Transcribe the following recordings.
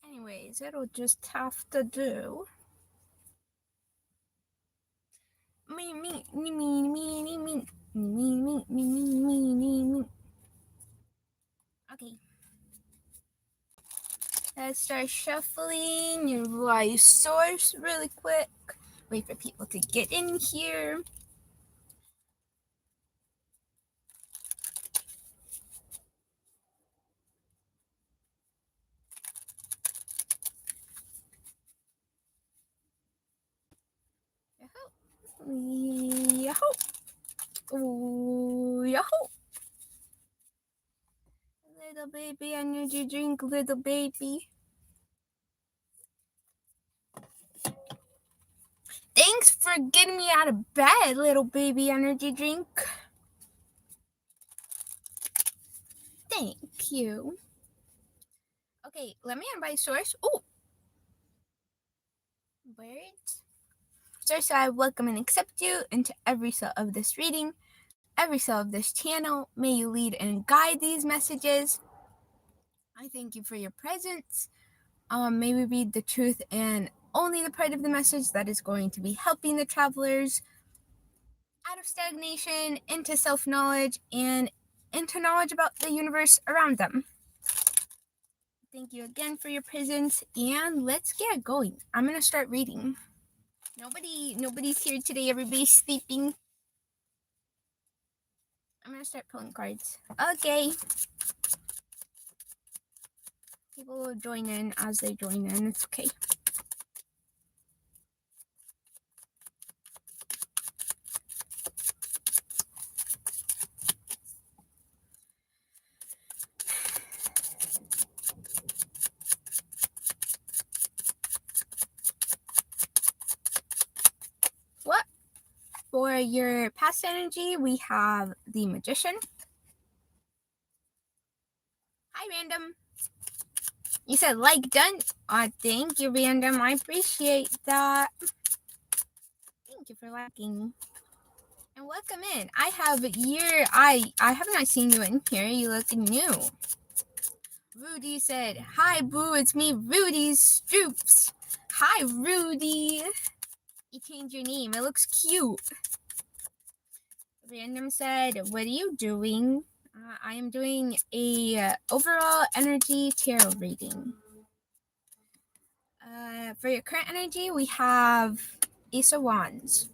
Anyways, it'll just have to do. Okay. Let's start shuffling your voice source really quick. Wait for people to get in here. Yahoo! Ooh, yahoo! Little baby energy drink, little baby. Thanks for getting me out of bed, little baby energy drink. Thank you. Okay, let me invite Source. Oh! Words. Source, I welcome and accept you into every cell of this reading, every cell of this channel. May you lead and guide these messages. I thank you for your presence. May we read the truth and only the part of the message that is going to be helping the travelers out of stagnation into self-knowledge and into knowledge about the universe around them. Thank you again for your presence, and let's get going. I'm gonna start reading. Nobody's here today. Everybody's sleeping. I'm gonna start pulling cards. Okay. People will join in as they join in. It's okay. What? For your past energy, we have the Magician. Hi, Random. You said like done. Thank you, Random. I appreciate that. Thank you for liking. And welcome in. I have not seen you in here. You look new. Rudy said, hi, boo. It's me, Rudy Stoops. Hi, Rudy. You changed your name. It looks cute. Random said, what are you doing? I am doing a overall energy tarot reading. For your current energy, we have Ace of Wands.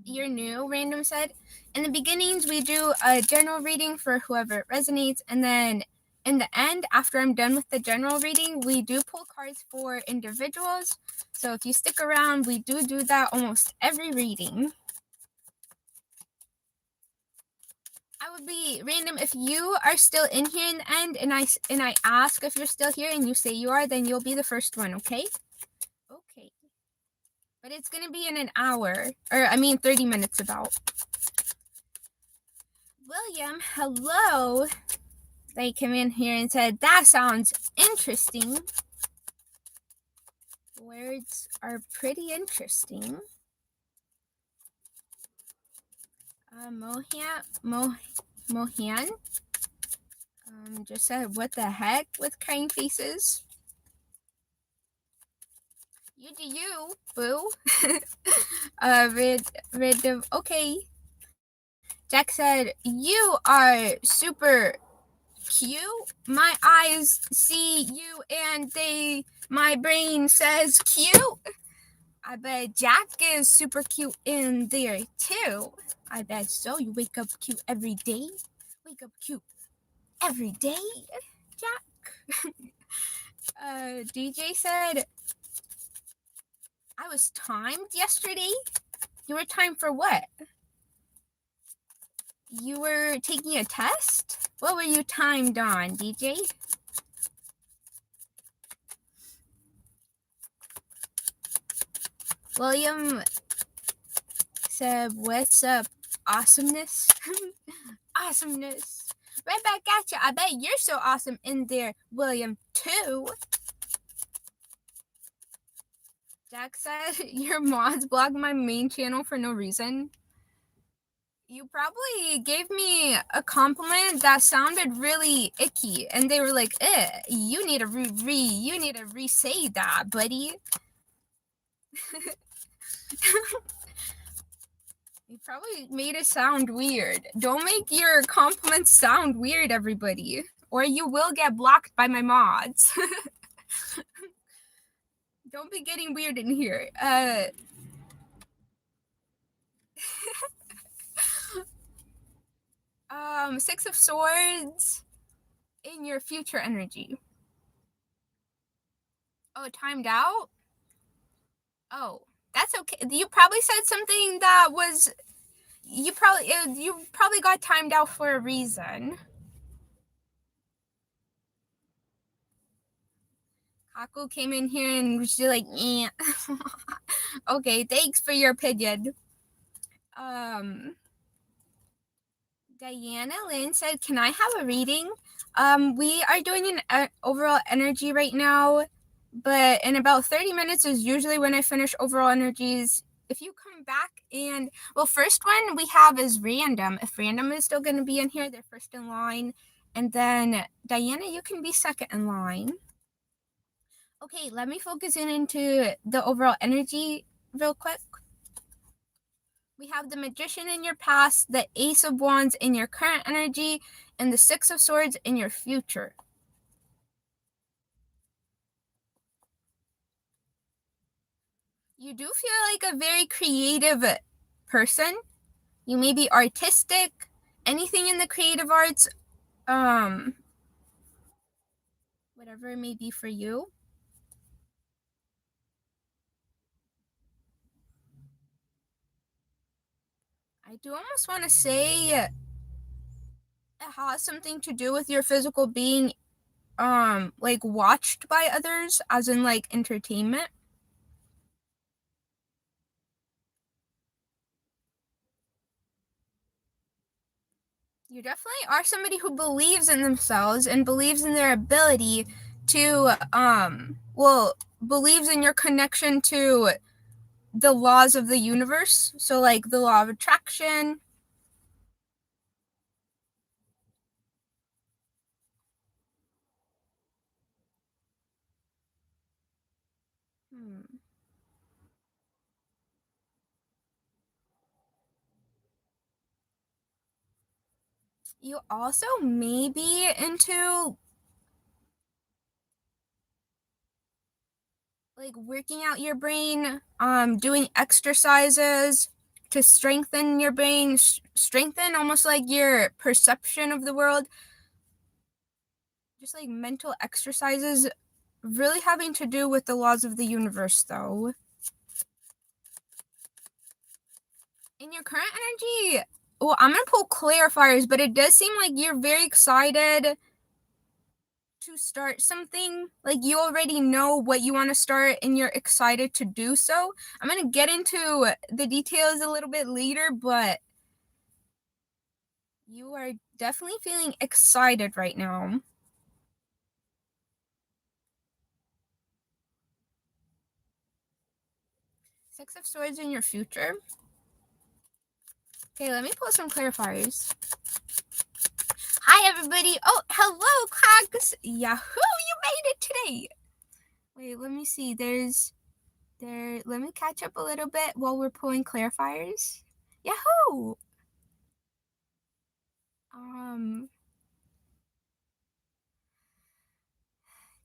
You're new, Random said. In the beginnings, we do a general reading for whoever resonates, and then in the end, after I'm done with the general reading, we do pull cards for individuals. So if you stick around, we do that almost every reading. I would be Random if you are still in here in the end, and I ask if you're still here, and you say you are, then you'll be the first one, okay? Okay. But it's gonna be in an hour, or 30 minutes about. William, hello. They came in here and said, that sounds interesting. Words are pretty interesting. Mohan just said, what the heck with crying faces? You do you, boo. Okay. Jack said, you are super cute. My eyes see you and my brain says cute. I bet Jack is super cute in there too. I bet so. You wake up cute every day. Wake up cute every day, Jack. DJ said, I was timed yesterday. You were timed for what? You were taking a test? What were you timed on, DJ? William said, what's up, awesomeness? Awesomeness. Right back at you. I bet you're so awesome in there, William, too. Jack said, your mods blocked my main channel for no reason. You probably gave me a compliment that sounded really icky, and they were like, you need to re-say that, buddy." You probably made it sound weird. Don't make your compliments sound weird, everybody, or you will get blocked by my mods. Don't be getting weird in here. Six of Swords in your future energy. Oh, timed out? Oh, that's okay. You probably said something that was you probably got timed out for a reason. Kaku came in here and was just like, "Yeah." Okay, thanks for your opinion. Diana Lynn said, "Can I have a reading?" We are doing an overall energy right now, but in about 30 minutes is usually when I finish overall energies. If you come back and, well, first one we have is random. If random is still going to be in here, they're first in line. And then Diana, you can be second in line. Okay, let me focus in into the overall energy real quick. We have the Magician in your past, the Ace of Wands in your current energy, and the Six of Swords in your future. You do feel like a very creative person. You may be artistic, anything in the creative arts, whatever it may be for you. I do almost want to say it has something to do with your physical being like watched by others, as in like entertainment. You definitely are somebody who believes in themselves and believes in their ability to believes in your connection to the laws of the universe. So like the law of attraction. You also may be into like working out your brain, doing exercises to strengthen your brain, strengthen almost like your perception of the world. Just like mental exercises, really having to do with the laws of the universe, though. In your current energy, well, I'm gonna pull clarifiers, but it does seem like you're very excited to start something. Like you already know what you want to start and you're excited to do so. I'm going to get into the details a little bit later, but you are definitely feeling excited right now. Six of Swords in your future. Okay, let me pull some clarifiers. Hi, everybody. Oh, hello, Cogs. Yahoo, you made it today. Wait, let me see. Let me catch up a little bit while we're pulling clarifiers. Yahoo!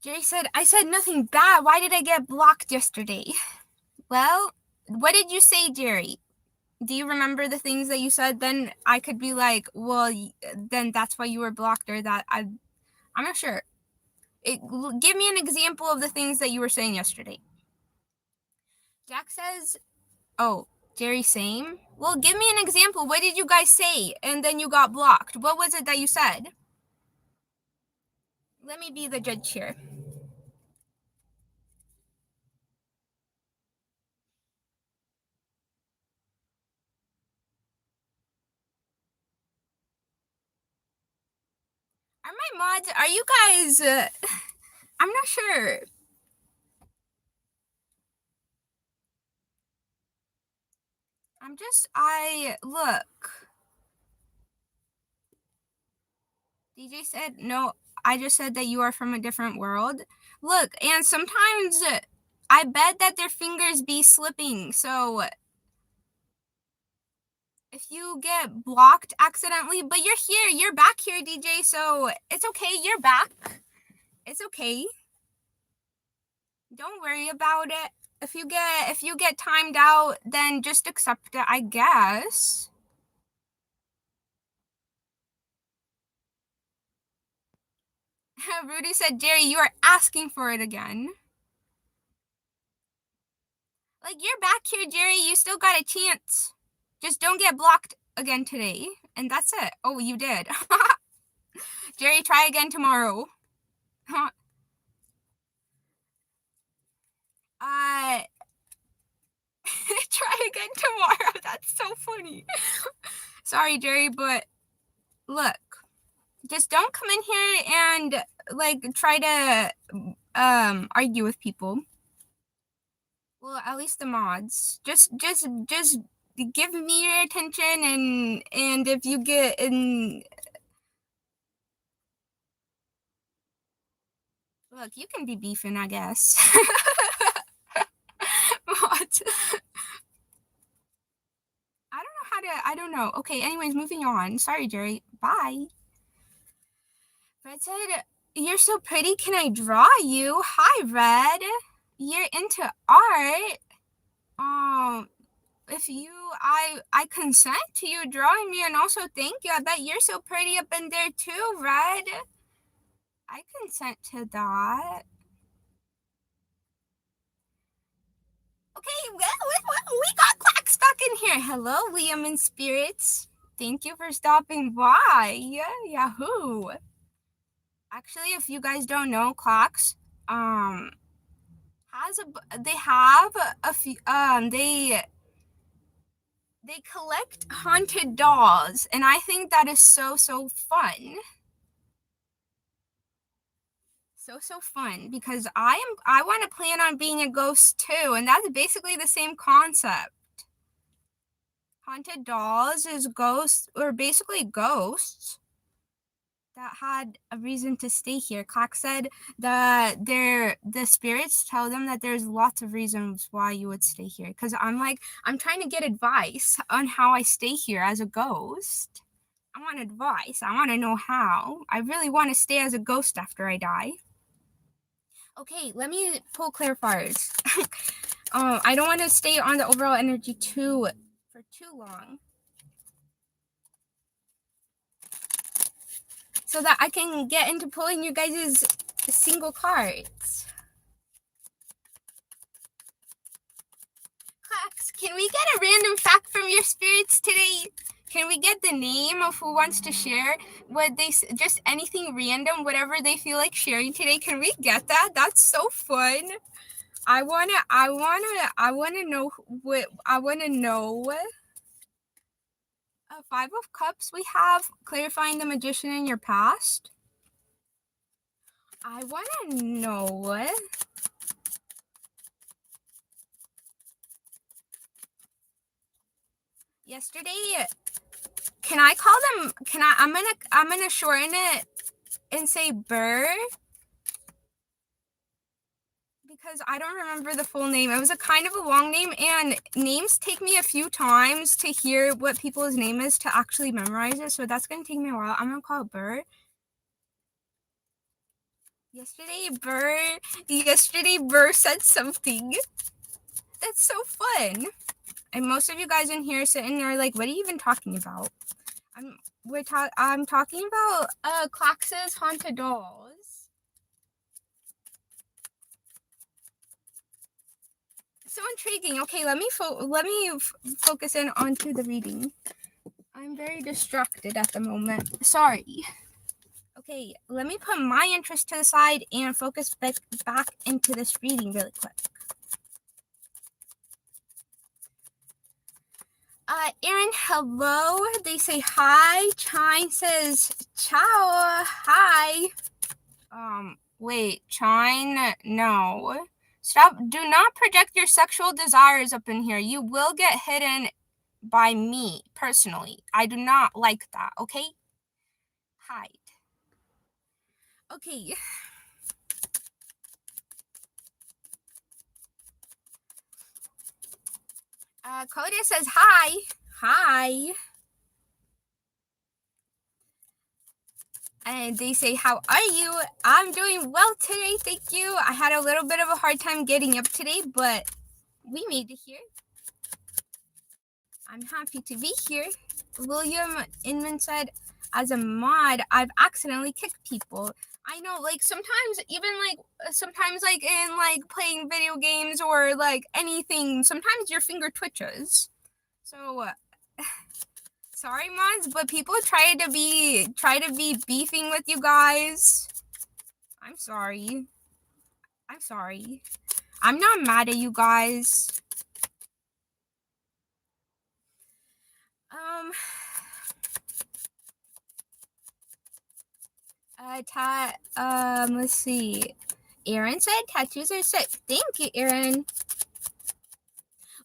Jerry said, "I said nothing bad. Why did I get blocked yesterday?" Well, what did you say, Jerry? Do you remember the things that you said? Then I could be like, well, then that's why you were blocked, or that I'm not sure. Give me an example of the things that you were saying yesterday. Jack says, "Oh, Jerry, same." Well, give me an example. What did you guys say? And then you got blocked. What was it that you said? Let me be the judge here. Are my mods? Are you guys? I'm not sure. I look. DJ said, no, I just said that you are from a different world. Look, and sometimes I bet that their fingers be slipping. So if you get blocked accidentally, but you're here, you're back here, DJ. So it's okay. You're back. It's okay. Don't worry about it. If you get timed out, then just accept it, I guess. Rudy said, Jerry, you are asking for it again. Like, you're back here, Jerry. You still got a chance. Just don't get blocked again today. And that's it. Oh, you did. Jerry, try again tomorrow. Try again tomorrow. That's so funny. Sorry, Jerry, but look, just don't come in here and like try to argue with people. Well, at least the mods. Just give me your attention, and if you get in, look, you can be beefing, I guess. What? I don't know. Okay, anyways, moving on. Sorry, Jerry. Bye. Red said, you're so pretty. Can I draw you? Hi, Red. You're into art. If you, I consent to you drawing me, and also thank you. I bet you're so pretty up in there too, Red. I consent to that. Okay, we got Quacks back in here. Hello, Liam and Spirits. Thank you for stopping by. Yahoo. Actually, if you guys don't know, Quacks, they have a few, they collect haunted dolls, and I think that is so fun. So fun, because I want to plan on being a ghost too, and that's basically the same concept. Haunted dolls is ghosts, or basically ghosts that had a reason to stay here. Clack said that the spirits tell them that there's lots of reasons why you would stay here. Because I'm trying to get advice on how I stay here as a ghost. I want advice. I want to know how. I really want to stay as a ghost after I die. Okay, let me pull clarifiers. I don't want to stay on the overall energy for too long, so that I can get into pulling you guys' single cards. Clax, can we get a random fact from your spirits today? Can we get the name of who wants to share? Just anything random, whatever they feel like sharing today? Can we get that? That's so fun. I wanna know. Five of Cups. We have clarifying the magician in your past. I wanna know. Yesterday, can I call them? I'm gonna shorten it and say Burr, because I don't remember the full name. It was a kind of a long name, and names take me a few times to hear what people's name is to actually memorize it. So that's gonna take me a while. I'm gonna call it Burr. Yesterday, Burr said something. That's so fun. And most of you guys in here sitting there like, what are you even talking about? I'm talking about Clax's haunted dolls. So intriguing. Okay, let me focus in onto the reading. I'm very distracted at the moment. Sorry. Okay, let me put my interest to the side and focus back into this reading really quick. Aaron, hello. They say hi. Chine says ciao. Hi. Wait, Chine, no. Stop. Do not project your sexual desires up in here. You will get hidden by me, personally. I do not like that, okay? Hide. Okay. Claudia says hi. Hi. And they say, how are you? I'm doing well today, thank you. I had a little bit of a hard time getting up today, but we made it here. I'm happy to be here. William Inman said, as a mod, I've accidentally kicked people. I know, like, sometimes, even, like, sometimes, like, in, like, playing video games or, like, anything, sometimes your finger twitches. So, sorry, mods, but people try to be beefing with you guys. I'm sorry. I'm sorry. I'm not mad at you guys. Let's see. Aaron said tattoos are sick. Thank you, Aaron.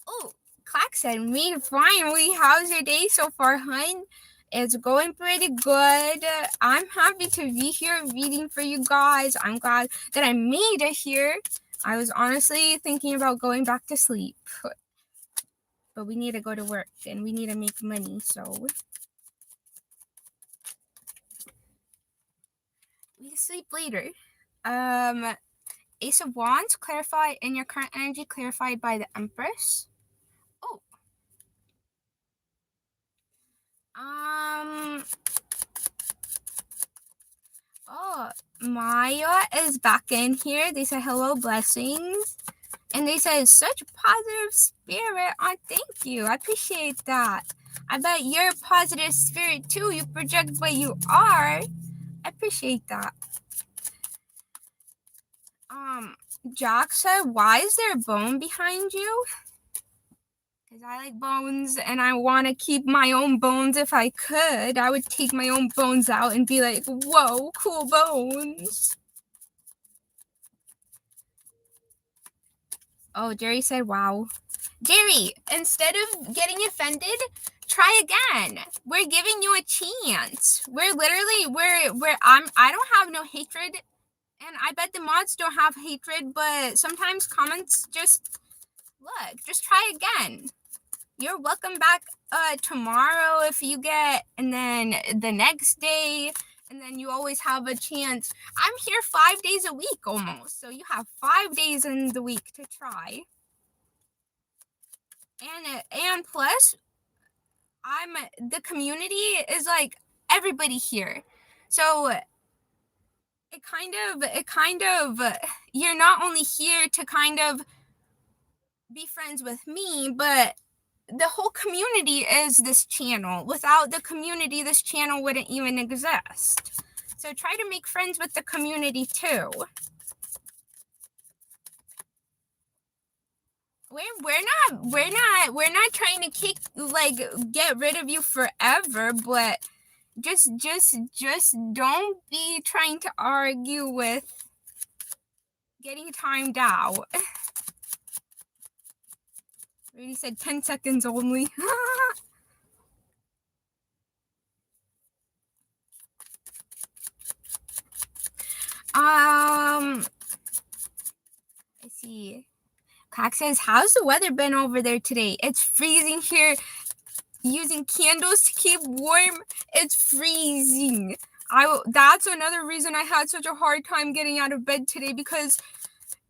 Oh, Clack said, me finally. How's your day so far, hun? It's going pretty good. I'm happy to be here reading for you guys. I'm glad that I made it here. I was honestly thinking about going back to sleep. But we need to go to work and we need to make money, so we can sleep later. Ace of Wands, clarify in your current energy, clarified by the Empress. Oh. Oh, Maya is back in here. They said hello, blessings. And they said such positive spirit. Oh, thank you. I appreciate that. I bet you're a positive spirit too. You project what you are. I appreciate that. Jack said, why is there a bone behind you? Because I like bones and I want to keep my own bones if I could. I would take my own bones out and be like, whoa, cool bones. Oh, Jerry said, wow. Jerry, instead of getting offended, try again. We're giving you a chance. We're literally, I don't have no hatred. And I bet the mods don't have hatred, but sometimes comments just, look, just try again. You're welcome back tomorrow if you get, and then the next day, and then you always have a chance. I'm here 5 days a week almost, so you have 5 days in the week to try. And plus, the community is like everybody here, so it kind of you're not only here to kind of be friends with me, but the whole community is this channel. Without the community, this channel wouldn't even exist. So try to make friends with the community too. We're not trying to get rid of you forever, but just don't be trying to argue with getting timed out. Already said 10 seconds only. Let's see. Clack says, how's the weather been over there today? It's freezing here. Using candles to keep warm. It's freezing. That's another reason I had such a hard time getting out of bed today, because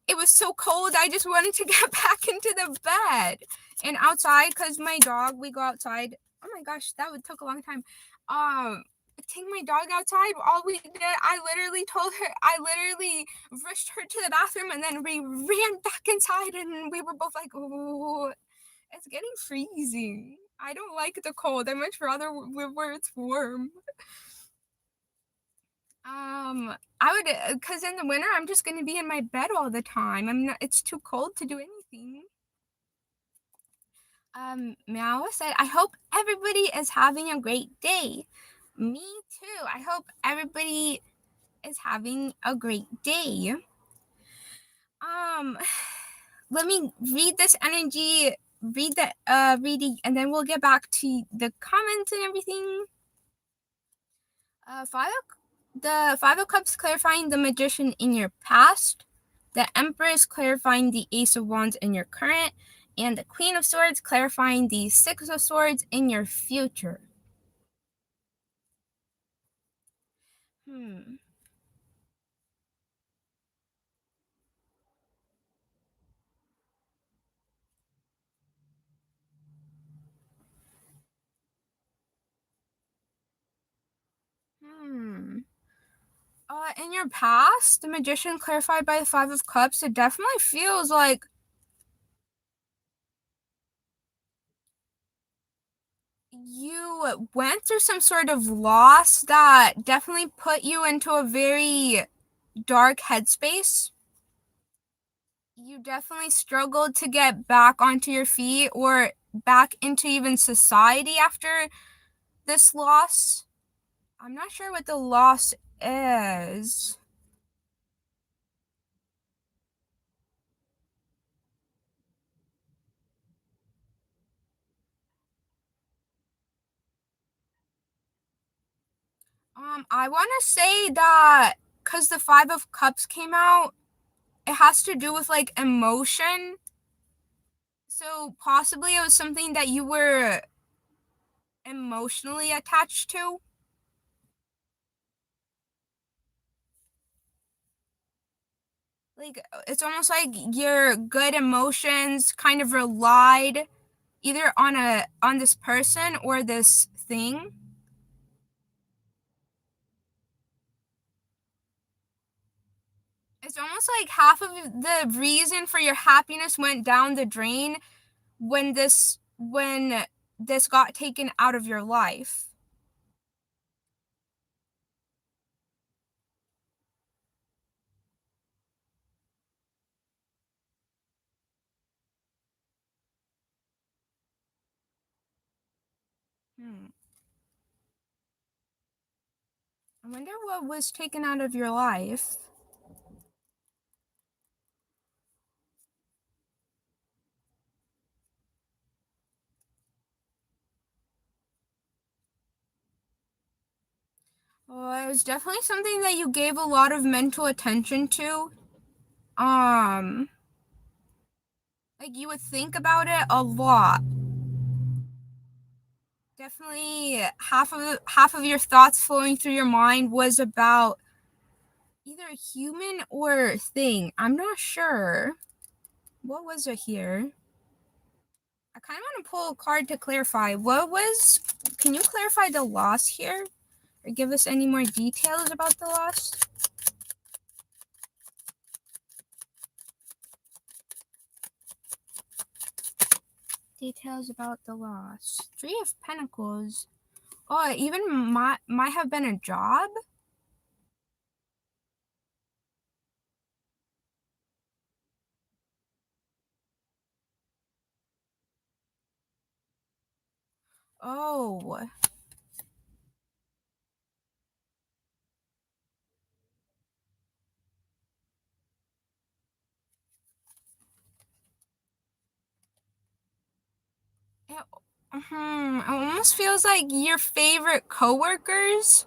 it was so cold. I just wanted to get back into the bed. And outside, because my dog, we go outside. Oh my gosh, that would took a long time. Take my dog outside. All we did, I literally rushed her to the bathroom, and then we ran back inside, and we were both like, oh, it's getting freezing. I don't like the cold. I much rather where it's warm. Because in the winter, I'm just going to be in my bed all the time. It's too cold to do anything. Meow said, I hope everybody is having a great day. Me too. I hope everybody is having a great day. Let me read this energy, read the reading, and then we'll get back to the comments and everything. 5 The Five of Cups clarifying the Magician in your past, the Empress clarifying the Ace of Wands in your current, and the Queen of Swords clarifying the Six of Swords in your future. Hmm. In your past, the Magician clarified by the Five of Cups, it definitely feels like you went through some sort of loss that definitely put you into a very dark headspace. You definitely struggled to get back onto your feet or back into even society after this loss. I'm not sure what the loss is. I want to say that because the Five of Cups came out, it has to do with like emotion. So possibly it was something that you were emotionally attached to. Like it's almost like your good emotions kind of relied either on this person or this thing. It's almost like half of the reason for your happiness went down the drain when this got taken out of your life. Hmm. I wonder what was taken out of your life. Well, it was definitely something that you gave a lot of mental attention to. Um, like you would think about it a lot. Definitely half of your thoughts flowing through your mind was about either a human or thing. I'm not sure. What was it here? I kind of want to pull a card to clarify. Can you clarify the loss here? Or give us any more details about the loss? Details about the loss. Three of Pentacles. Oh, it even might have been a job? Oh. It almost feels like your favorite coworkers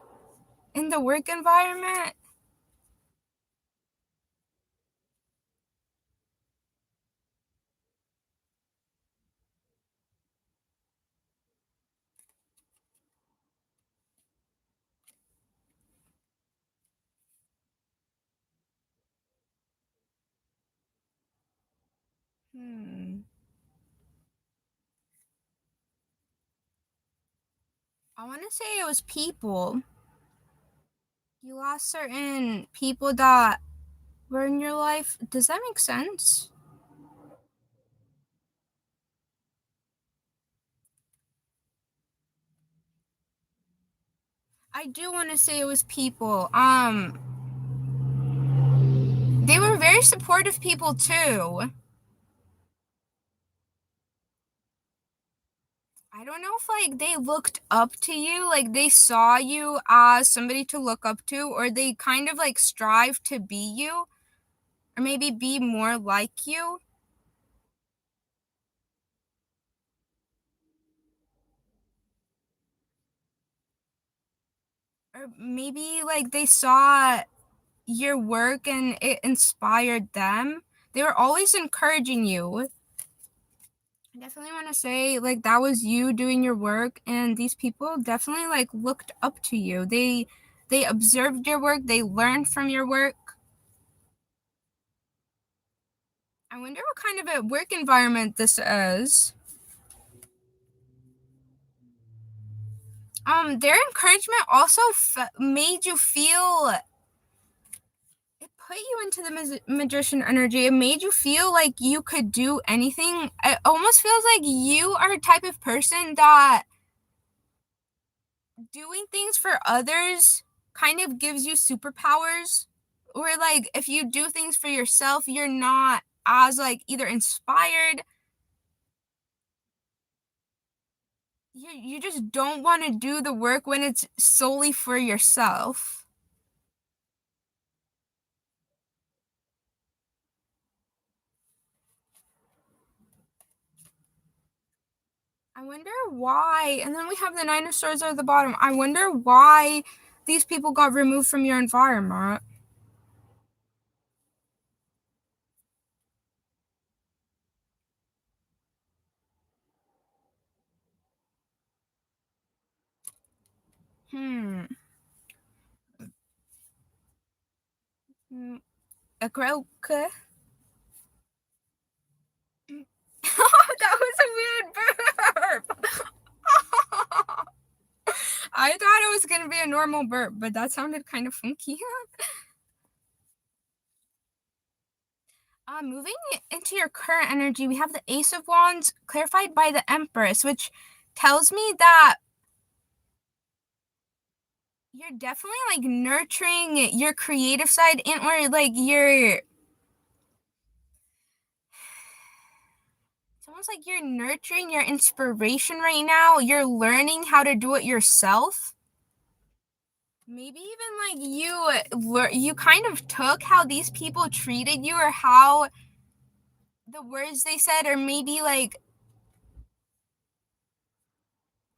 in the work environment. Hmm. I want to say it was people. You lost certain people that were in your life. Does that make sense? I do want to say it was people. They were very supportive people too. I don't know if like they looked up to you, like they saw you as somebody to look up to, or they kind of like strive to be you, or maybe be more like you. Or maybe like they saw your work and it inspired them. They were always encouraging you. I definitely want to say like that was you doing your work, and these people definitely like looked up to you. They observed your work, they learned from your work. I wonder what kind of a work environment this is. Their encouragement also made you feel, it put you into the magician energy. It made you feel like you could do anything. It almost feels like you are a type of person that doing things for others kind of gives you superpowers. Or like if you do things for yourself, you're not as like either inspired. You just don't want to do the work when it's solely for yourself. I wonder why. And then we have the Nine of Swords at the bottom. I wonder why these people got removed from your environment. Hmm. A croak. That was a weird burp. I thought it was gonna be a normal burp, but that sounded kind of funky. Moving into your current energy, we have the Ace of Wands clarified by the Empress, which tells me that you're definitely like nurturing your creative side and or like your, it's almost like you're nurturing your inspiration right now. You're learning how to do it yourself. Maybe even like you kind of took how these people treated you or how the words they said, or maybe like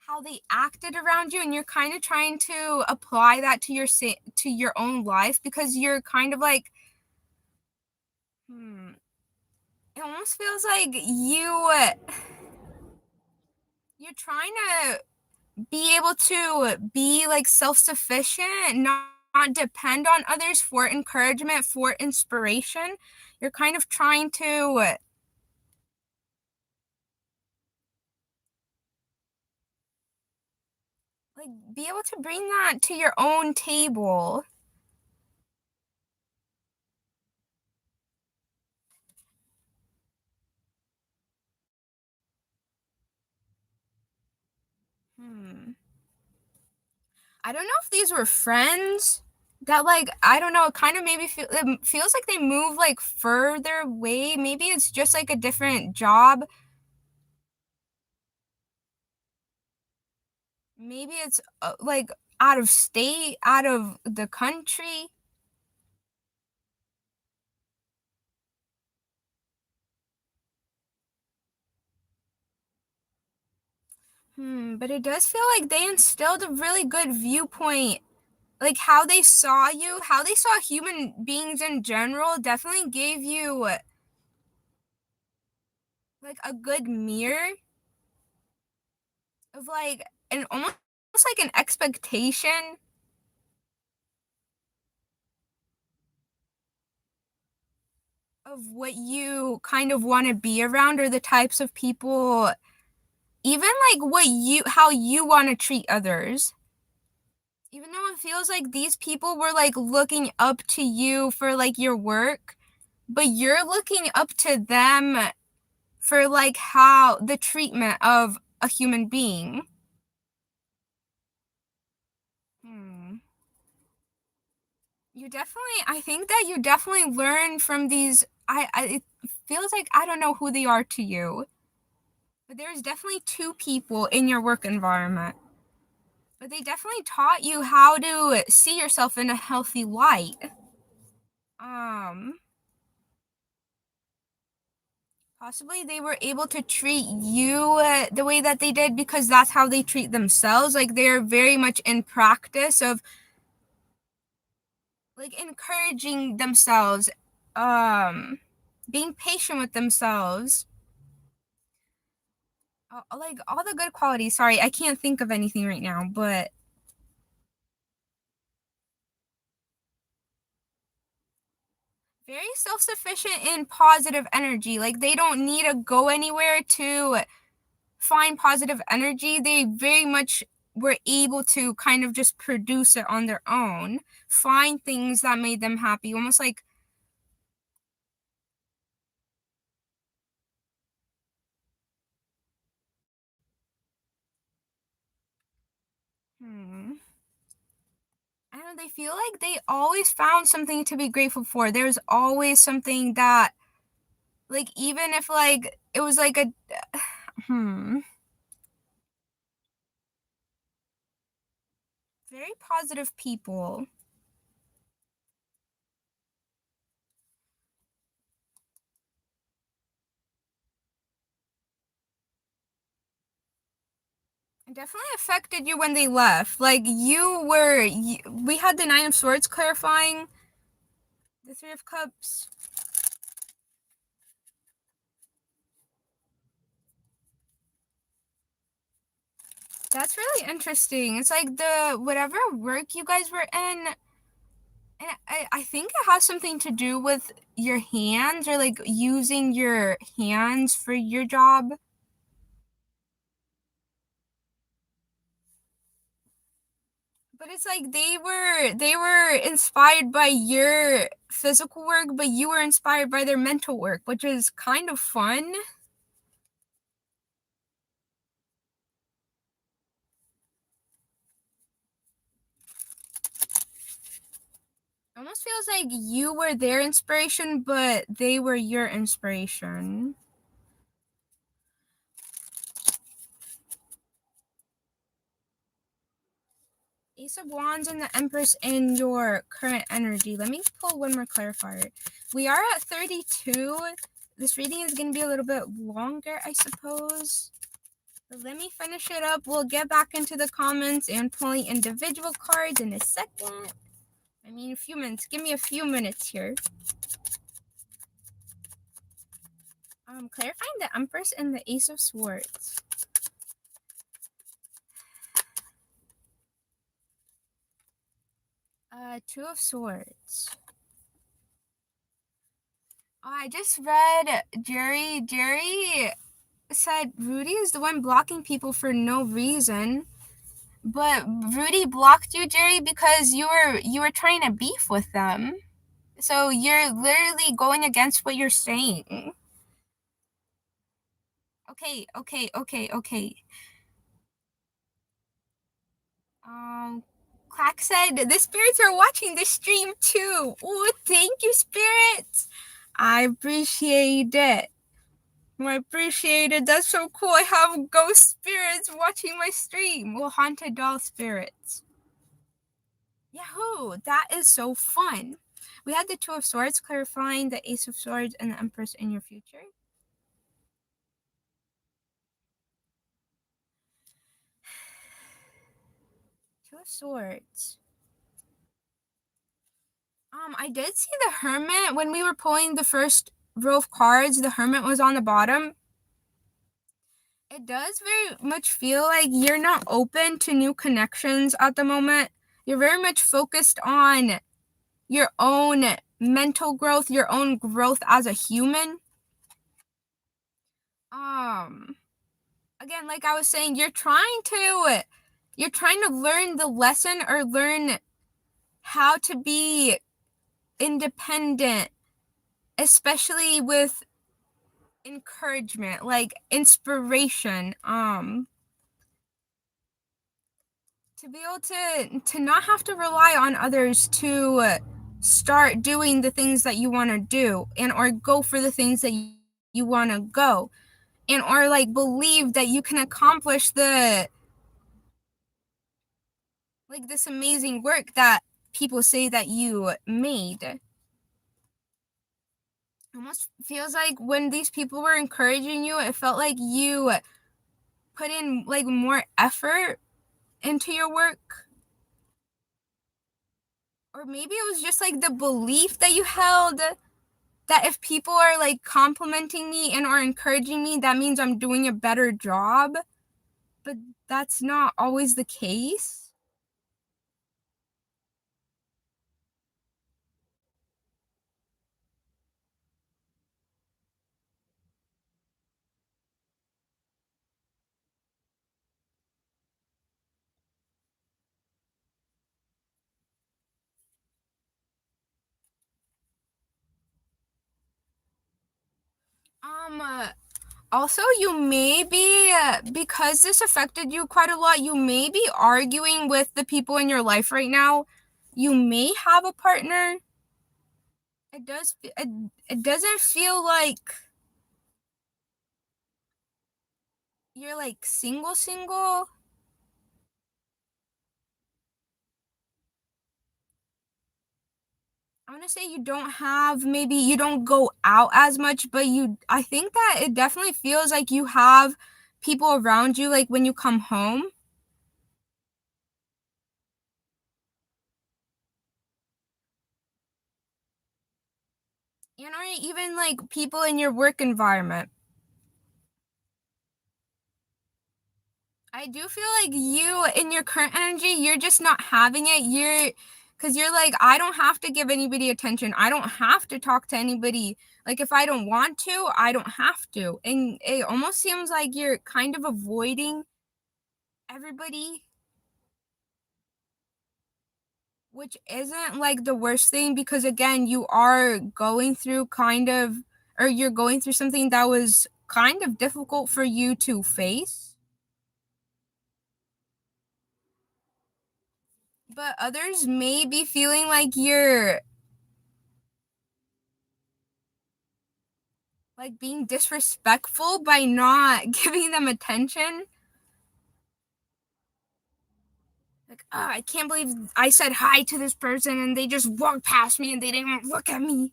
how they acted around you, and you're kind of trying to apply that to your own life, because you're kind of like, it almost feels like you're trying to be able to be like self-sufficient, not depend on others for encouragement, for inspiration. You're kind of trying to like be able to bring that to your own table. Hmm. I don't know if these were friends that like, I don't know, it kind of maybe it feels like they move like further away. Maybe it's just like a different job. Maybe it's like out of state, out of the country. But it does feel like they instilled a really good viewpoint. Like how they saw you, how they saw human beings in general definitely gave you like a good mirror of like an almost like an expectation of what you kind of want to be around, or the types of people, even like how you want to treat others. Even though it feels like these people were like looking up to you for like your work, but you're looking up to them for like how the treatment of a human being. Hmm. You definitely, I think that you definitely learn from these. It feels like I don't know who they are to you, but there's definitely two people in your work environment. But they definitely taught you how to see yourself in a healthy light. Um, Possibly they were able to treat you the way that they did because that's how they treat themselves. Like they're very much in practice of like encouraging themselves, being patient with themselves, like all the good qualities. Sorry, I can't think of anything right now, but very self-sufficient and positive energy. Like they don't need to go anywhere to find positive energy. They very much were able to kind of just produce it on their own, find things that made them happy, almost like I don't know, they feel like they always found something to be grateful for. There's always something that, like, even if like it was like a very positive people. It definitely affected you when they left. Like we had the Nine of Swords clarifying the Three of Cups. That's really interesting. It's like the whatever work you guys were in, and I think it has something to do with your hands or like using your hands for your job. But it's like they were inspired by your physical work, but you were inspired by their mental work, which is kind of fun. Almost feels like you were their inspiration, but they were your inspiration. Ace of Wands and the Empress in your current energy. Let me pull one more clarifier. We are at 32. This reading is going to be a little bit longer, I suppose. But let me finish it up. We'll get back into the comments and pulling individual cards in a second. I mean, a few minutes. Give me a few minutes here. Clarifying the Empress and the Ace of Swords. Two of Swords. I just read Jerry. Jerry said Rudy is the one blocking people for no reason. But Rudy blocked you, Jerry, because you were trying to beef with them. So you're literally going against what you're saying. Okay. Quack said the spirits are watching the stream too. Oh, thank you, spirits. I appreciate it. I appreciate it. That's so cool. I have ghost spirits watching my stream. Well, haunted doll spirits. Yahoo! That is so fun. We had the Two of Swords clarifying the Ace of Swords and the Empress in your future. Two of Swords. I did see the Hermit when we were pulling the first row of cards. The Hermit was on the bottom. It does very much feel like you're not open to new connections at the moment. You're very much focused on your own mental growth, your own growth as a human. Again, like I was saying, you're trying to learn the lesson or learn how to be independent, especially with encouragement, like inspiration. To be able to not have to rely on others to start doing the things that you want to do and or go for the things that you want to go and or like believe that you can accomplish the like this amazing work that people say that you made. Almost feels like when these people were encouraging you, it felt like you put in like more effort into your work, or maybe it was just like the belief that you held that if people are like complimenting me and are encouraging me, that means I'm doing a better job. But that's not always the case. Um, uh, Also, you may be, because this affected you quite a lot, you may be arguing with the people in your life right now. You may have a partner. It doesn't feel like you're like single. I want to say you don't have, maybe you don't go out as much, but I think that it definitely feels like you have people around you, like when you come home. And or even like people in your work environment. I do feel like you, in your current energy, you're just not having it. Because you're like, I don't have to give anybody attention. I don't have to talk to anybody. Like, if I don't want to, I don't have to. And it almost seems like you're kind of avoiding everybody, which isn't like the worst thing because, again, you are going through or you're going through something that was kind of difficult for you to face. But others may be feeling like you're like being disrespectful by not giving them attention. Like, oh, I can't believe I said hi to this person and they just walked past me and they didn't look at me.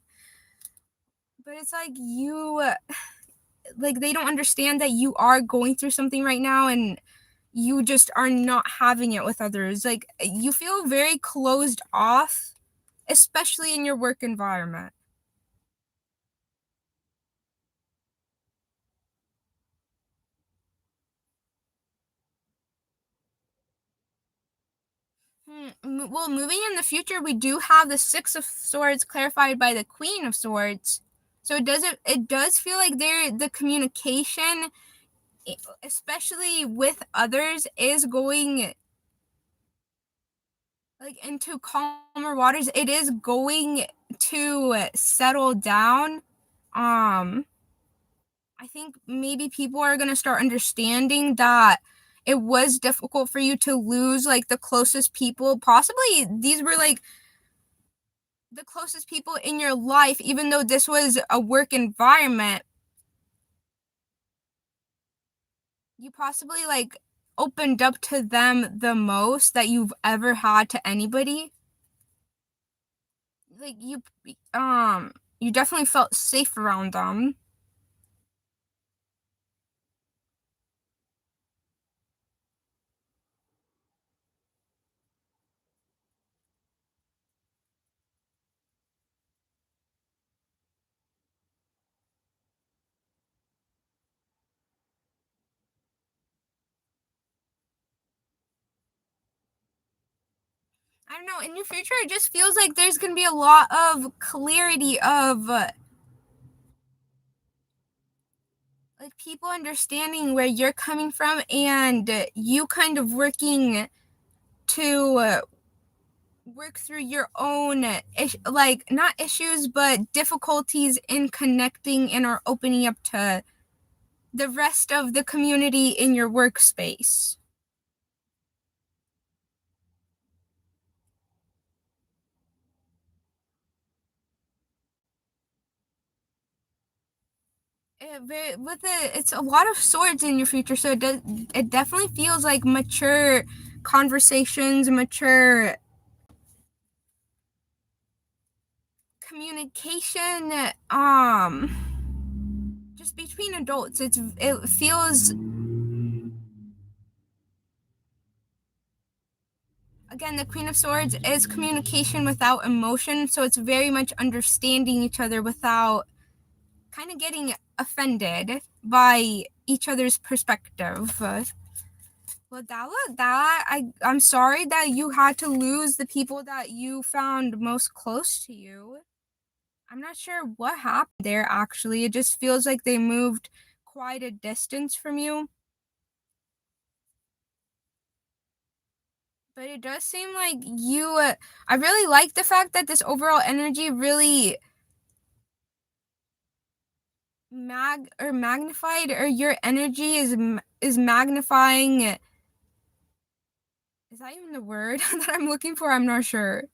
But it's like like they don't understand that you are going through something right now and you just are not having it with others. Like, you feel very closed off, especially in your work environment. Well, moving in the future, we do have the Six of Swords clarified by the Queen of Swords. So it does feel like the communication, especially with others, is going like into calmer waters. It is going to settle down. I think maybe people are going to start understanding that it was difficult for you to lose like the closest people. Possibly these were like the closest people in your life, even though this was a work environment. You possibly like opened up to them the most that you've ever had to anybody. Like you definitely felt safe around them. I don't know, in your future it just feels like there's going to be a lot of clarity of like people understanding where you're coming from and you kind of working to work through your own like not issues but difficulties in connecting and or opening up to the rest of the community in your workspace. It's a lot of swords in your future, so it definitely feels like mature conversations, mature communication, just between adults. It feels, again, the Queen of Swords is communication without emotion, so it's very much understanding each other without kind of getting offended by each other's perspective. Well, I'm sorry that you had to lose the people that you found most close to you. I'm not sure what happened there, actually. It just feels like they moved quite a distance from you. But it does seem like you, I really like the fact that this overall energy really magnified, or your energy is magnifying. Is that even the word that I'm looking for? I'm not sure.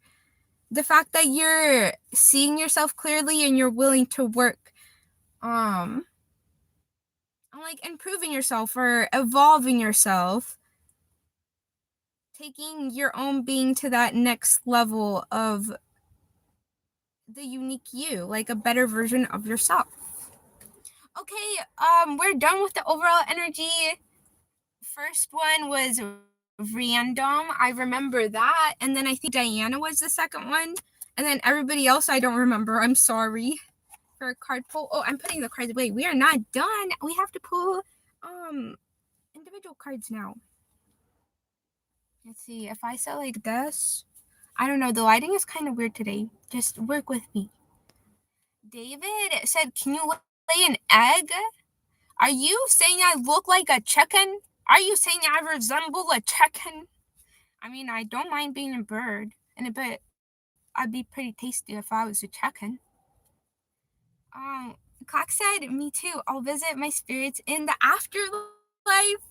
The fact that you're seeing yourself clearly and you're willing to work on like improving yourself or evolving yourself, taking your own being to that next level of the unique you, like a better version of yourself. Okay, we're done with the overall energy. First one was random. I remember that. And then I think Diana was the second one. And then everybody else I don't remember. I'm sorry. For a card pull. Oh, I'm putting the cards away. We are not done. We have to pull individual cards now. Let's see. If I say like this, I don't know. The lighting is kind of weird today. Just work with me. David said, "Can you lay an egg? Are you saying I look like a chicken? Are you saying I resemble a chicken? I mean, I don't mind being a bird, and I'd be pretty tasty if I was a chicken." Clock said, "Me too. I'll visit my spirits in the afterlife."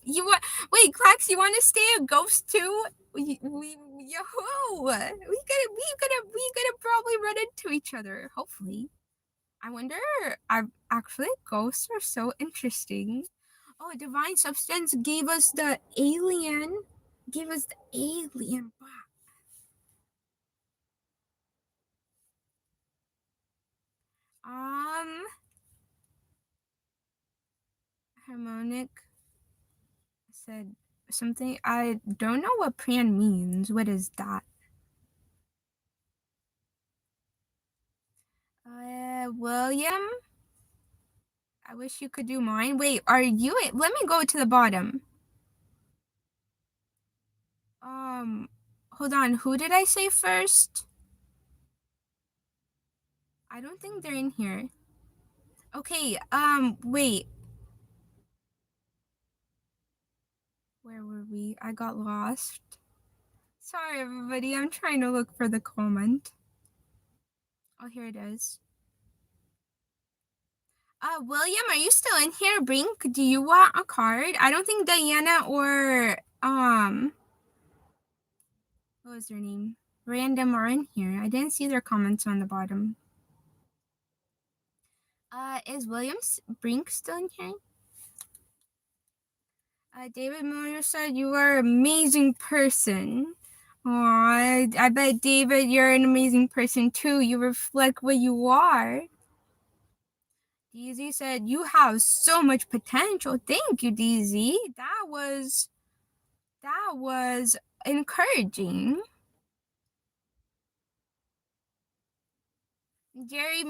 You want? Wait, Clocks, you want to stay a ghost too? We gotta probably run into each other. Hopefully. I wonder. Actually, ghosts are so interesting. Oh, divine substance gave us the alien. Gave us the alien. Wow. Harmonic said something. I don't know what Pran means. What is that? William? I wish you could do mine. Wait, are you? Let me go to the bottom. Hold on. Who did I say first? I don't think they're in here. Okay, wait. Where were we? I got lost. Sorry, everybody. I'm trying to look for the comment. Oh, here it is. William, are you still in here? Brink, do you want a card? I don't think Diana or, what was their name? Random are in here. I didn't see their comments on the bottom. Is Williams Brink still in here? David Miller said you are an amazing person. Aw, I bet, David, you're an amazing person too. You reflect what you are. DZ said, "You have so much potential." Thank you, DZ. That was encouraging. Jerry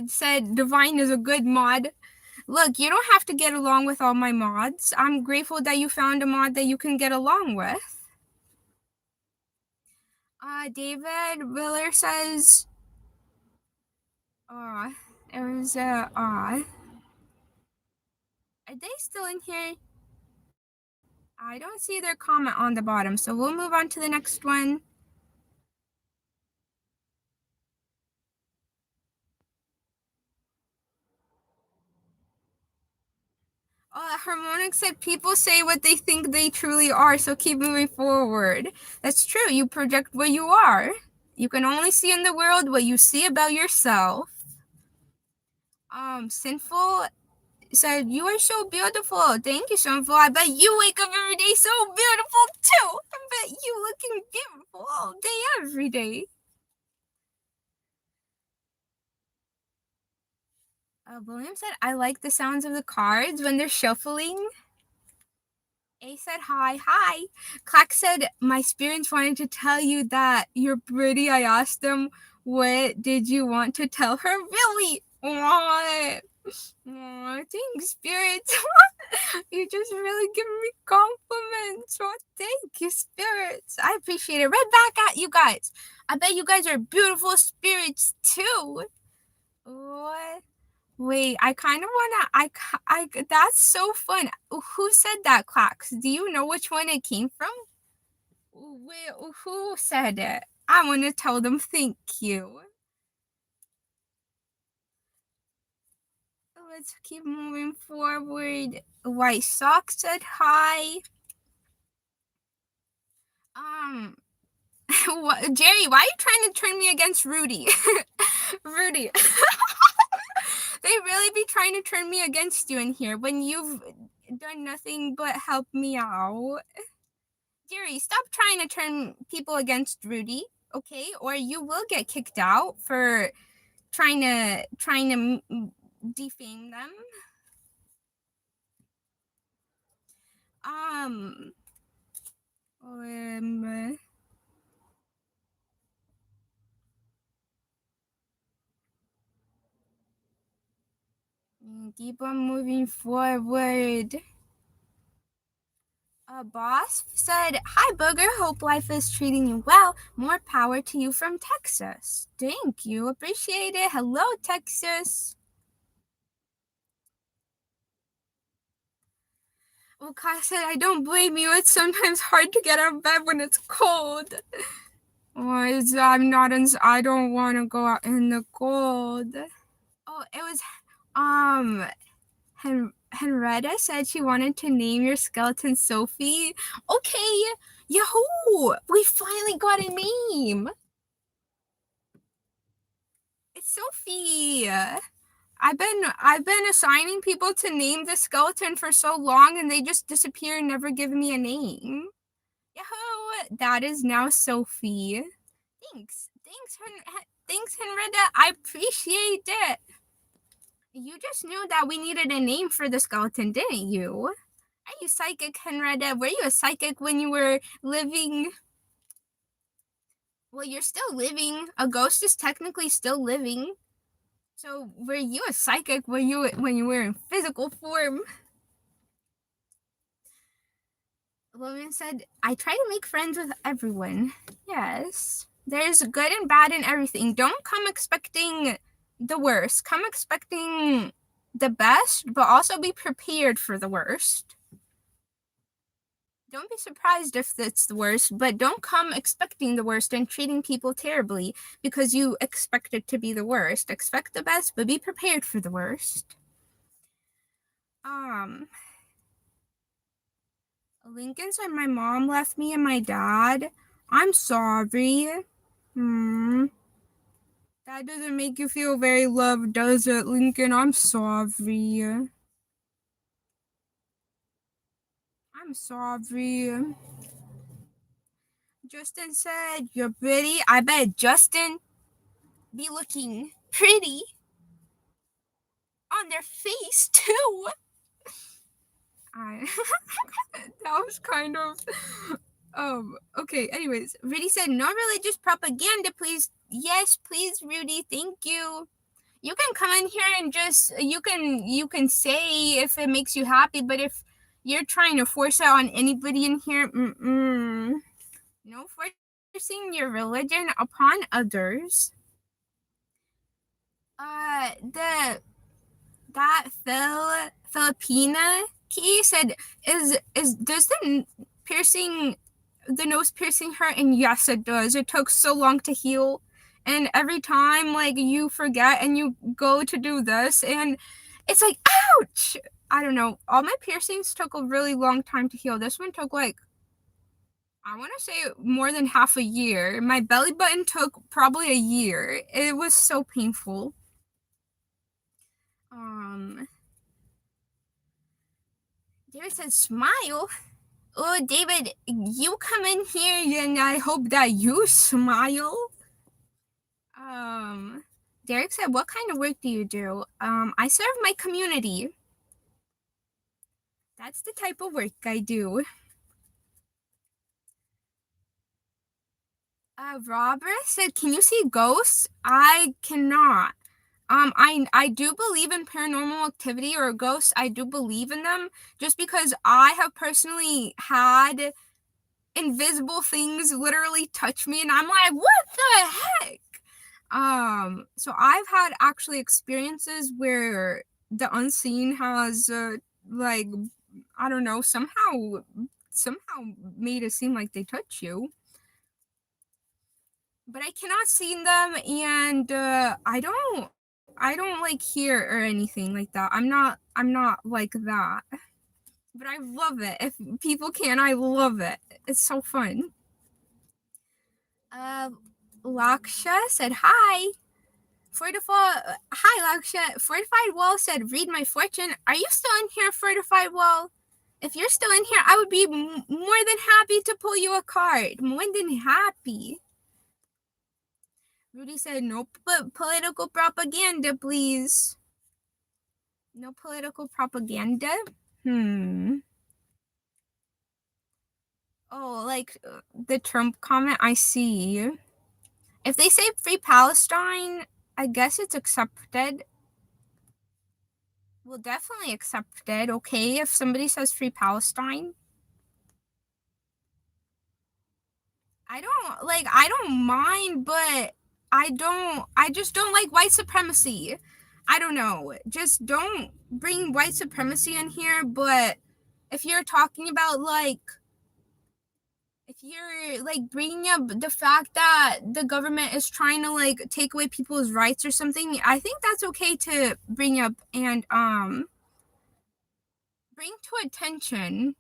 said Divine is a good mod. Look, you don't have to get along with all my mods. I'm grateful that you found a mod that you can get along with. David Willer says, it was, are they still in here? I don't see their comment on the bottom, so we'll move on to the next one. Harmonic said people say what they think they truly are, so keep moving forward. That's true. You project what you are. You can only see in the world what you see about yourself. Sinful said, "You are so beautiful." Thank you, Sinful. I bet you wake up every day so beautiful too. I bet you looking beautiful all day, every day. William said, "I like the sounds of the cards when they're shuffling." A said hi, hi. Clack said, my spirits wanted to tell you that you're pretty. I asked them, what did you want to tell her? Really? What? Aw, thanks, spirits. You just really give me compliments. Oh, thank you, spirits. I appreciate it. Right back at you guys. I bet you guys are beautiful spirits too. What? Wait, I kind of wanna. That's so fun. Who said that, Clax? Do you know which one it came from? Wait, who said it? I want to tell them thank you. Let's keep moving forward. White Sock said hi. Jerry, why are you trying to turn me against Rudy? Rudy. They really be trying to turn me against you in here when you've done nothing but help me out. Jerry, stop trying to turn people against Rudy, okay? Or you will get kicked out for trying to defame them. Um, keep on moving forward. Boss said, hi, Booger. Hope life is treating you well. More power to you from Texas. Thank you. Appreciate it. Hello, Texas. Well, Kai said, I don't blame you. It's sometimes hard to get out of bed when it's cold. I don't want to go out in the cold. Oh, it was, Henrietta said she wanted to name your skeleton Sophie. Okay, yahoo! We finally got a name. It's Sophie. I've been assigning people to name the skeleton for so long, and they just disappear and never give me a name. Yahoo! That is now Sophie. Thanks, Henrietta. I appreciate it. You just knew that we needed a name for the skeleton, didn't you? Are you psychic, Henrietta? Were you a psychic when you were living? Well, you're still living. A ghost is technically still living. So, were you a psychic when you were in physical form? Logan said, I try to make friends with everyone. Yes. There's good and bad in everything. Don't come expecting the worst. Come expecting the best, but also be prepared for the worst. Don't be surprised if it's the worst, but don't come expecting the worst and treating people terribly because you expect it to be the worst. Expect the best, but be prepared for the worst. Lincoln said my mom left me and my dad. I'm sorry. That doesn't make you feel very loved, does it, Lincoln? I'm sorry. I'm sorry. Justin said, you're pretty. I bet Justin be looking pretty on their face, too. That was kind of... okay, anyways. Rudy said, no religious propaganda, please. Yes, please, Rudy. Thank you. You can come in here and just you can say if it makes you happy, but if you're trying to force it on anybody in here, no forcing your religion upon others. That Filipina key said, does the nose piercing hurt? And yes, it does. It took so long to heal. And every time, like, you forget and you go to do this, and it's like, ouch! I don't know. All my piercings took a really long time to heal. This one took, like, I want to say more than half a year. My belly button took probably a year. It was so painful. David said, smile? Oh, David, you come in here and I hope that you smile. Derek said, what kind of work do you do? I serve my community. That's the type of work I do. Robert said, "Can you see ghosts?" I cannot. I do believe in paranormal activity or ghosts. I do believe in them just because I have personally had invisible things literally touch me, and I'm like, what the heck? So I've had actually experiences where the unseen has, like, I don't know, somehow made it seem like they touch you. But I cannot see them, and I don't like hear or anything like that. I'm not like that. But I love it. If people can, I love it. It's so fun. Uh, Laksha said hi. Hi Laksha. Fortified Wall said, "Read my fortune." Are you still in here, Fortified Wall? If you're still in here, I would be more than happy to pull you a card. More than happy. Rudy said, "No political propaganda, please." No political propaganda? Oh, like the Trump comment, I see. If they say free Palestine, I guess it's accepted. Well, definitely accepted, okay? If somebody says free Palestine. I don't mind, but I just don't like white supremacy. I don't know. Just don't bring white supremacy in here, but if you're talking about if you're like bringing up the fact that the government is trying to like take away people's rights or something, I think that's okay to bring up and bring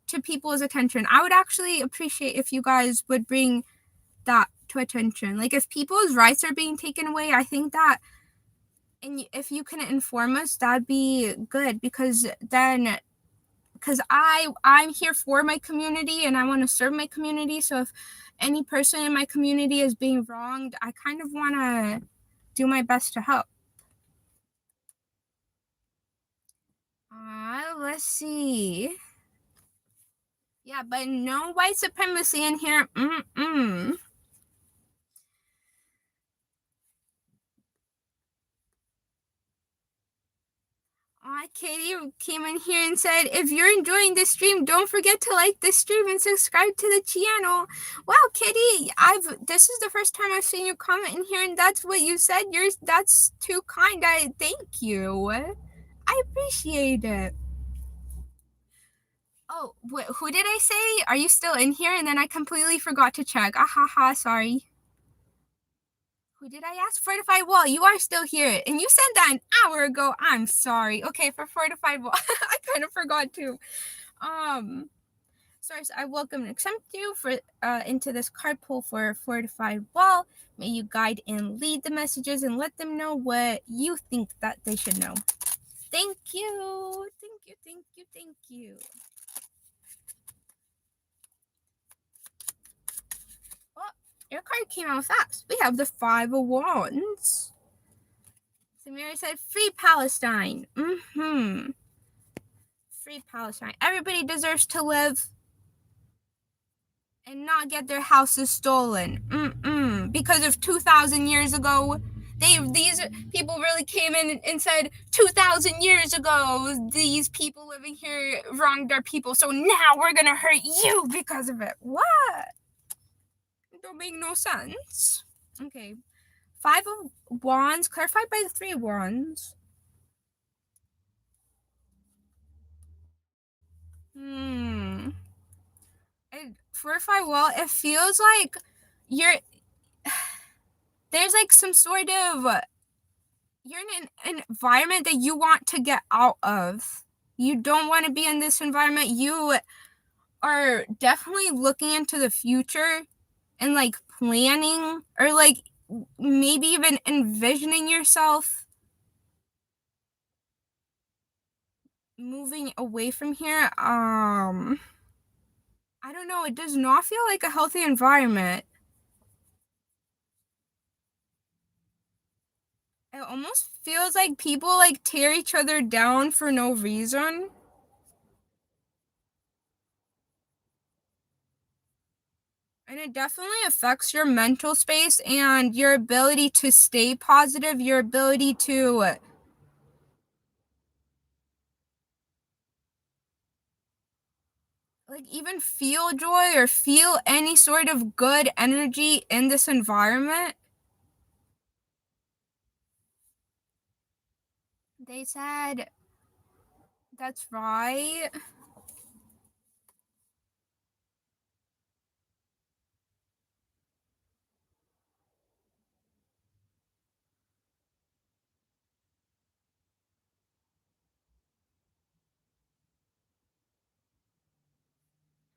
to people's attention. I would actually appreciate if you guys would bring that to attention. Like if people's rights are being taken away, I think that, and if you can inform us, that'd be good, because I'm here for my community and I want to serve my community. So if any person in my community is being wronged, I kind of want to do my best to help. Let's see. Yeah, but no white supremacy in here. Katie came in here and said, "If you're enjoying this stream, don't forget to like this stream and subscribe to the channel." Wow, Katie, this is the first time I've seen you comment in here, and that's what you said. That's too kind. I thank you. I appreciate it. Oh, who did I say? Are you still in here? And then I completely forgot to check. Sorry. Who did I ask? Fortified Wall, you are still here. And you said that an hour ago. I'm sorry. Okay, for Fortified Wall. I kind of forgot to. Sorry, so I welcome and accept you for into this card pull for Fortified Wall. May you guide and lead the messages and let them know what you think that they should know. Thank you. Thank you, thank you, thank you. Well, your card came out fast. We have the Five of Wands. Samira said, "Free Palestine." Free Palestine. Everybody deserves to live and not get their houses stolen. Because of 2,000 years ago, these people really came in and said 2,000 years ago these people living here wronged our people, so now we're gonna hurt you because of it. What? It don't make no sense. Okay. Five of Wands clarified by the Three of Wands. Fortify Wall, it feels like there's like some sort of, you're in an environment that you want to get out of. You don't want to be in this environment. You are definitely looking into the future and like planning, or like maybe even envisioning yourself moving away from here. I don't know. It does not feel like a healthy environment. It almost feels like people like tear each other down for no reason. And it definitely affects your mental space and your ability to stay positive, your ability to like even feel joy or feel any sort of good energy in this environment. They said that's right.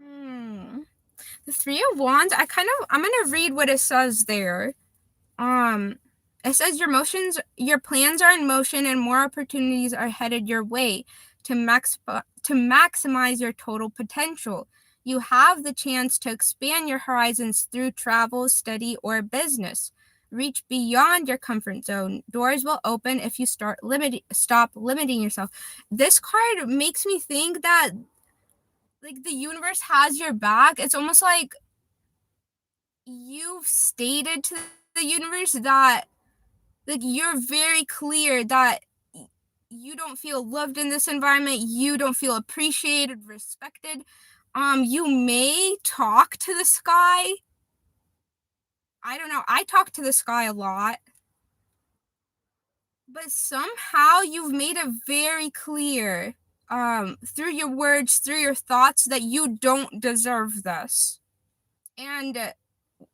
Hmm. The Three of Wands, I'm gonna read what it says there. Um, it says your plans are in motion, and more opportunities are headed your way to maximize your total potential. You have the chance to expand your horizons through travel, study, or business. Reach beyond your comfort zone. Doors will open if you stop limiting yourself. This card makes me think that like the universe has your back. It's almost like you've stated to the universe that like you're very clear that you don't feel loved in this environment, you don't feel appreciated, respected. You may talk to the sky. I don't know. I talk to the sky a lot, but somehow you've made it very clear through your words, through your thoughts that you don't deserve this. And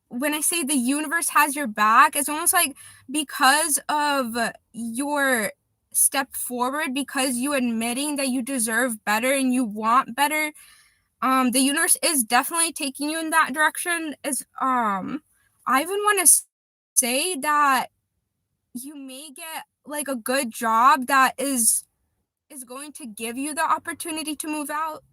when I say the universe has your back, it's almost like because of your step forward, because you admitting that you deserve better and you want better, the universe is definitely taking you in that direction. I even want to say that you may get like a good job that is going to give you the opportunity to move out.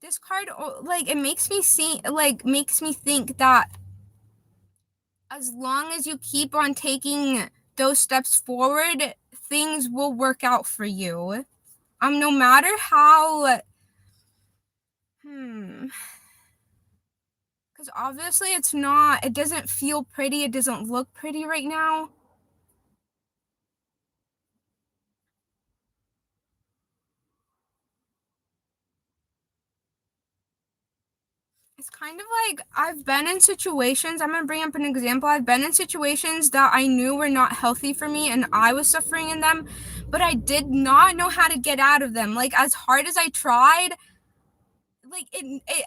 This card, like, it makes me see, like, makes me think that as long as you keep on taking those steps forward, things will work out for you. No matter how, because obviously it doesn't feel pretty, it doesn't look pretty right now. It's kind of like I've been in situations, I'm gonna bring up an example. I've been in situations that I knew were not healthy for me and I was suffering in them, but I did not know how to get out of them. Like, as hard as I tried, like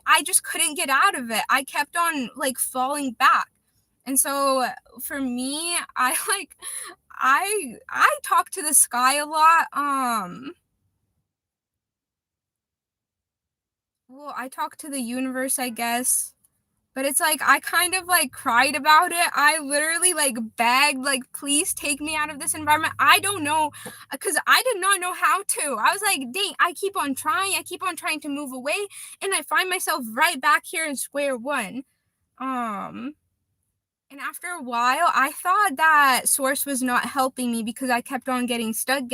I just couldn't get out of it. I kept on like falling back. And so for me, I talk to the sky a lot. Well, I talk to the universe, I guess. But it's like I kind of like cried about it. I literally like begged, like, please take me out of this environment. I don't know, because I did not know how to. I was like, dang, I keep on trying to move away, and I find myself right back here in square one. Um, and after a while, I thought that source was not helping me because I kept on getting stuck.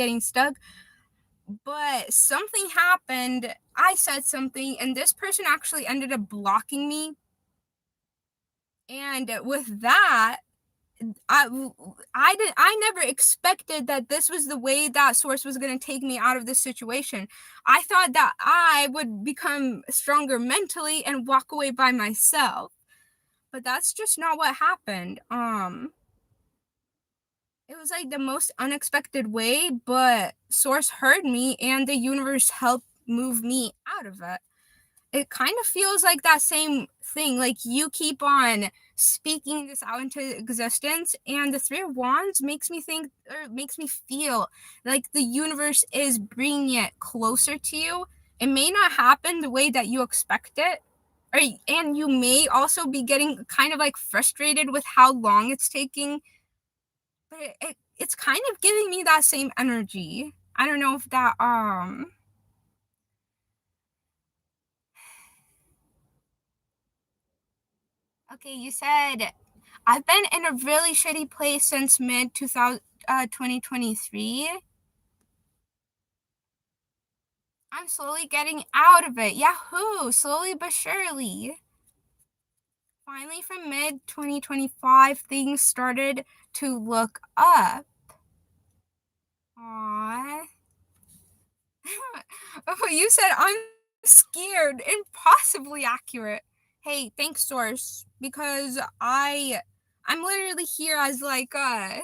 But something happened. I said something, and this person actually ended up blocking me. And with that, I I never expected that this was the way that source was going to take me out of this situation. I thought that I would become stronger mentally and walk away by myself. But that's just not what happened. It was like the most unexpected way, but source heard me and the universe helped move me out of it. It kind of feels like that same thing. Like you keep on speaking this out into existence, and the Three of Wands makes me think, or makes me feel like the universe is bringing it closer to you. It may not happen the way that you expect it, or, and you may also be getting kind of like frustrated with how long it's taking, but it's kind of giving me that same energy. I don't know if that Okay, you said I've been in a really shitty place since mid 2023. I'm slowly getting out of it. Yahoo! Slowly but surely. Finally, from mid 2025, things started to look up. Aww. Oh, you said I'm scared. Impossibly accurate. Hey, thanks, source, because I'm literally here as like uh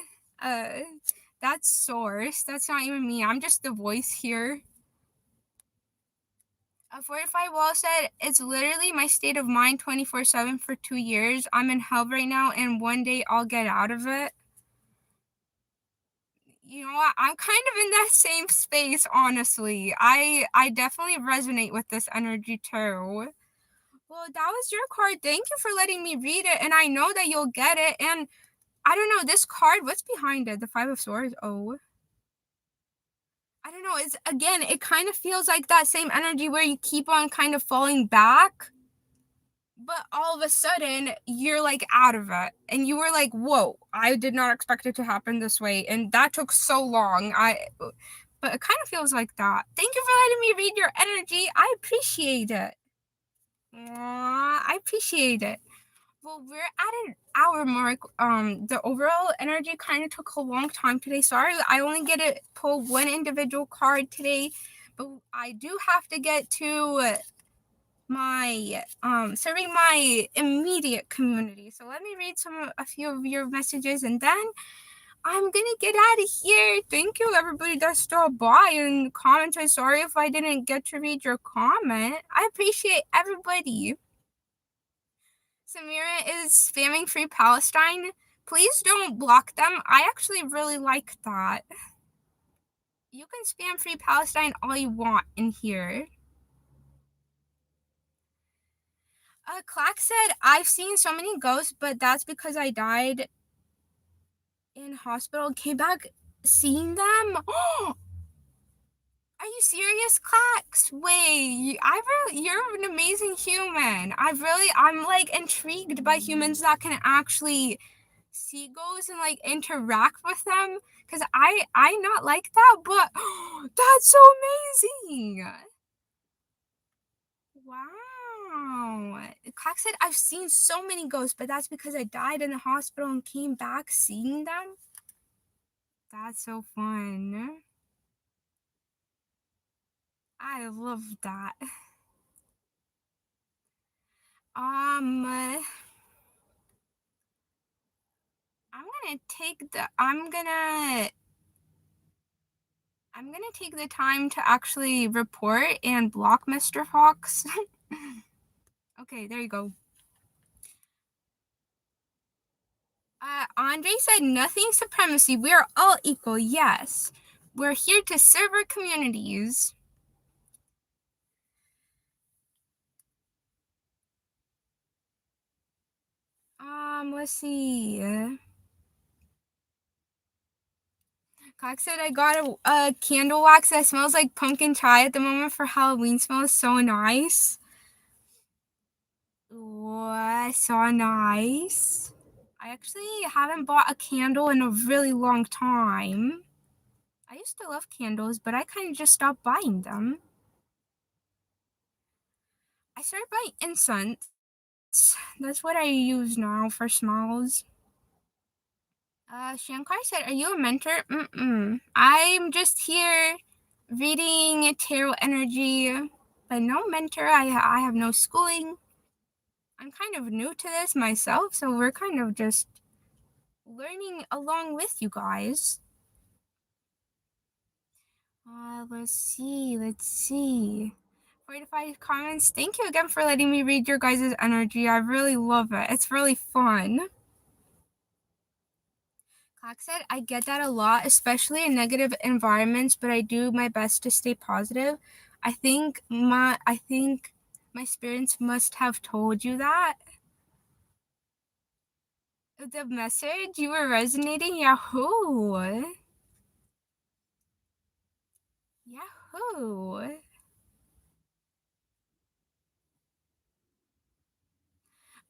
that's source. That's not even me. I'm just the voice here. A Fortified Wall said, it's literally my state of mind 24/7 for 2 years. I'm in hell right now, and one day I'll get out of it. You know what? I'm kind of in that same space, honestly. I definitely resonate with this energy too. Well, that was your card. Thank you for letting me read it, and I know that you'll get it. And I don't know, this card, what's behind it? The Five of Swords? Oh. I don't know. It's again, it kind of feels like that same energy where you keep on kind of falling back, but all of a sudden you're like out of it. And you were like, whoa, I did not expect it to happen this way. And that took so long. But it kind of feels like that. Thank you for letting me read your energy. I appreciate it. I appreciate it. Well, we're at an hour mark. The overall energy kind of took a long time today. Sorry, I only get to pull one individual card today, but I do have to get to my serving my immediate community. So let me read a few of your messages, and then I'm gonna get out of here. Thank you, everybody that stopped by and commented. Sorry if I didn't get to read your comment. I appreciate everybody. Samira is spamming Free Palestine. Please don't block them. I actually really like that. You can spam Free Palestine all you want in here. Clack said, I've seen so many ghosts, but that's because I died in hospital. Came back seeing them. Are you serious, Clax? Wait, you're an amazing human. I'm like intrigued by humans that can actually see ghosts and like interact with them. Cause I not like that, but that's so amazing. Wow. Clack said I've seen so many ghosts, but that's because I died in the hospital and came back seeing them. That's so fun. I love that. Um, I'm gonna take the. I'm gonna take the time to actually report and block Mr. Fox. Okay, there you go. Andre said nothing supremacy. We are all equal. Yes, we're here to serve our communities. Let's see. Cox said I got a candle wax that smells like pumpkin chai at the moment for Halloween. Smells so nice. Ooh, so nice. I actually haven't bought a candle in a really long time. I used to love candles, but I kind of just stopped buying them. I started buying incense. That's what I use now for smells. Shankar said, are you a mentor? I'm just here reading tarot energy, but no mentor. I have no schooling. I'm kind of new to this myself, so we're kind of just learning along with you guys. Let's see. 45 comments. Thank you again for letting me read your guys' energy. I really love it. It's really fun. Clack said, I get that a lot, especially in negative environments, but I do my best to stay positive. I think my spirits must have told you that. The message you were resonating, Yahoo. Yahoo.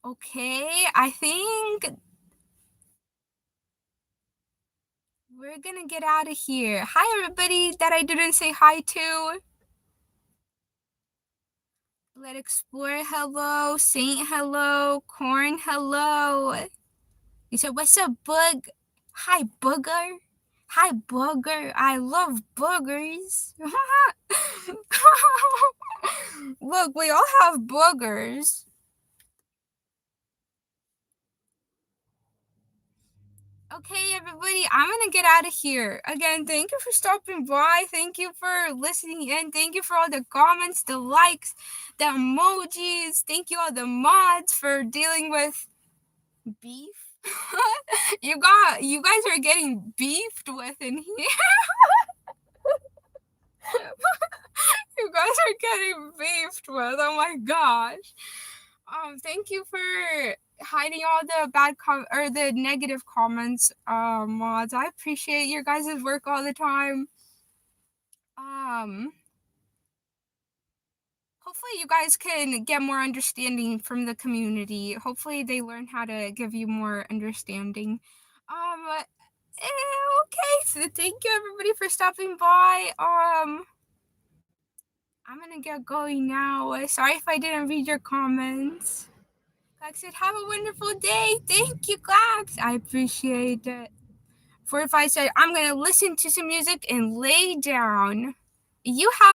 Okay, I think we're gonna get out of here. Hi, everybody that I didn't say hi to. Let Explorer, hello. Saint, hello. Corn, hello. You said, what's up, Bug? Hi, Booger. Hi, Booger. I love boogers. Look, we all have boogers. Okay, everybody, I'm gonna get out of here. Again, thank you for stopping by. Thank you for listening in. Thank you for all the comments, the likes, the emojis. Thank you all the mods for dealing with beef. you guys are getting beefed with in here. You guys are getting beefed with. Oh my gosh. Thank you for hiding all the bad or the negative comments, mods. I appreciate your guys' work all the time. Hopefully you guys can get more understanding from the community. Hopefully they learn how to give you more understanding. Okay, so thank you everybody for stopping by. I'm gonna get going now. Sorry if I didn't read your comments. Glax said, have a wonderful day. Thank you, Glax. I appreciate it. 45 said, I'm gonna listen to some music and lay down. You have